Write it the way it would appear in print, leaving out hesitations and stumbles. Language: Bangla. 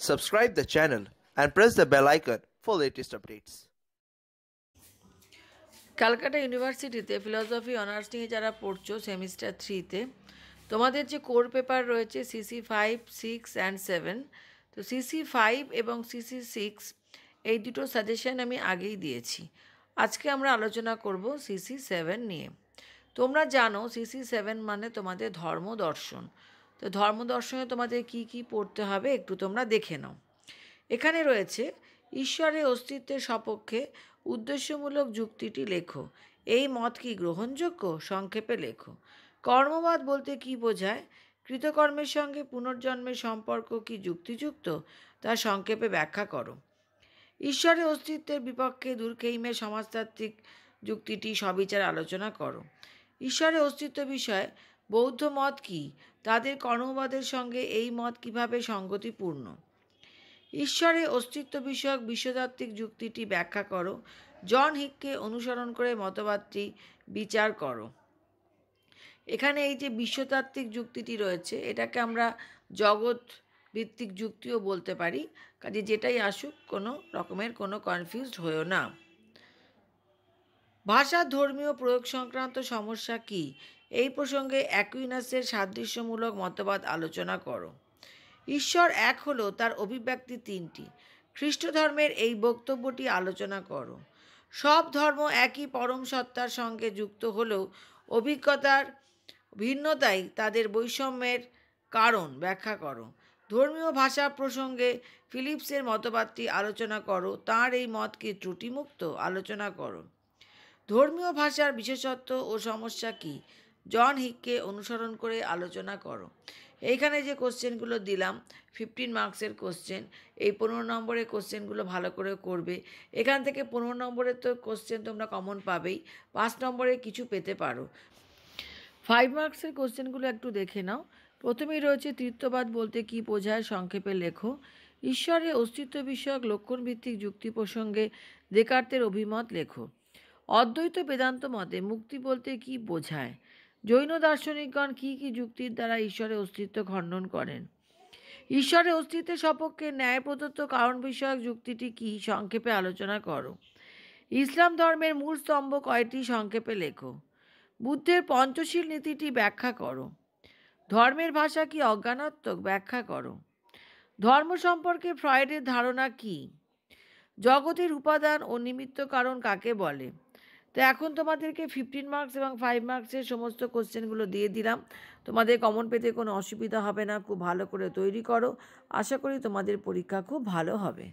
Subscribe the channel and press the bell icon for latest updates. Calcutta ইউনিভার্সিটিতে ফিলসফি অনার্স নিয়ে যারা পড়ছো সেমিস্টার 3-তে তোমাদের যে কোর পেপার রয়েছে সিসি 5, 6 অ্যান্ড 7। তো সিসি 5 এবং সিসি 6 এই দুটো সাজেশন আমি আগেই দিয়েছি। আজকে আমরা আলোচনা করব সিসি 7 নিয়ে। তোমরা জানো সিসি 7 মানে তোমাদের ধর্মদর্শন। তো ধর্মদর্শনে তোমাদের কি কি পড়তে হবে একটু তোমরা দেখে নাও। এখানে রয়েছে ঈশ্বরের অস্তিত্বের সপক্ষে উদ্দেশ্যমূলক যুক্তিটি লেখো। এই মত কি গ্রহণযোগ্য? সংক্ষেপে লেখো। কর্মবাদ বলতে কি বোঝায়? কৃতকর্মের সঙ্গে পুনর্জন্মের সম্পর্ক কি যুক্তিযুক্ত? তা সংক্ষেপে ব্যাখ্যা করো। ঈশ্বরের অস্তিত্বের বিপক্ষে দুর্খেইমের সমাজতাত্ত্বিক যুক্তিটি সবিচার আলোচনা করো। ঈশ্বরের অস্তিত্ব বিষয়ে বৌদ্ধ মত কি? তাদের কর্মবাদের সঙ্গে এই মত কিভাবে সঙ্গতিপূর্ণ? ঈশ্বরের অস্তিত্ব বিষয়ক বিশ্বতাত্ত্বিক যুক্তিটি ব্যাখ্যা করো। জন হিককে অনুসরণ করে মতবাদটি বিচার করো। এখানে এই যে বিশ্বতাত্ত্বিক যুক্তিটি রয়েছে এটাকে আমরা জগৎ ভিত্তিক যুক্তিও বলতে পারি। কাজে যেটাই আসুক কোনো রকমের কোনো কনফিউজড হয়েও না। ভাষার ধর্মীয় প্রয়োগ সংক্রান্ত সমস্যা কি? এই প্রসঙ্গে অ্যাকুইনাসের সাদৃশ্যমূলক মতবাদ আলোচনা করো। ঈশ্বর এক হলো তার অভিব্যক্তি তিনটি। খ্রিস্ট ধর্মের এই বক্তব্যটি আলোচনা করো। সব ধর্ম একই পরম সত্তার সঙ্গে যুক্ত হলেও অভিজ্ঞতার ভিন্নতাই তাদের বৈষম্যের কারণ ব্যাখ্যা করো। ধর্মীয় ভাষা প্রসঙ্গে ফিলিপসের মতবাদটি আলোচনা করো। তাঁর এই মত কি ত্রুটিমুক্ত? আলোচনা করো। ধর্মীয় ভাষার বিশেষত্ব ও সমস্যা কি? জন হিককে অনুসরণ করে আলোচনা করো। এইখানে যে কোশ্চেনগুলো দিলাম 15 মার্কসের কোশ্চেন, এই 15 নম্বরের কোশ্চেনগুলো ভালো করে করবে। এখান থেকে 15 নম্বরের তো কোশ্চেন তোমরা কমন পাবেই, 5 নম্বরে কিছু পেতে পারো। 5 মার্কসের কোশ্চেনগুলো একটু দেখে নাও। প্রথমেই রয়েছে তৃত্ববাদ বলতে কি বোঝায়? সংক্ষেপে লেখো। ঈশ্বরের অস্তিত্ব বিষয়ক লক্ষণভিত্তিক যুক্তি প্রসঙ্গে দেকার্তের অভিমত লেখো। অদ্বৈত বেদান্ত মতে মুক্তি বলতে কি বোঝায়? জৈন দার্শনিকগণ কি কি যুক্তির দ্বারা ঈশ্বরের অস্তিত্ব খণ্ডন করেন? ঈশ্বরের অস্তিত্বের সপক্ষে ন্যায় প্রদত্ত কারণ বিষয়ক যুক্তিটি কি? সংক্ষেপে আলোচনা করো। ইসলাম ধর্মের মূল স্তম্ভ কয়টি? সংক্ষেপে লেখো। বুদ্ধের পঞ্চশীল নীতিটি ব্যাখ্যা করো। ধর্মের ভাষা কি অজ্ঞানাত্মক? ব্যাখ্যা করো। ধর্ম সম্পর্কে ফ্রয়েডের ধারণা কি? জগতের উপাদান ও নিমিত্ত কারণ কাকে বলে? তো এখন তোমাদেরকে 15 মার্কস এবং 5 মার্কসের সমস্ত কোশ্চেনগুলো দিয়ে দিলাম। তোমাদের কমন পেতে কোনো অসুবিধা হবে না। খুব ভালো করে তৈরি করো। আশা করি তোমাদের পরীক্ষা খুব ভালো হবে।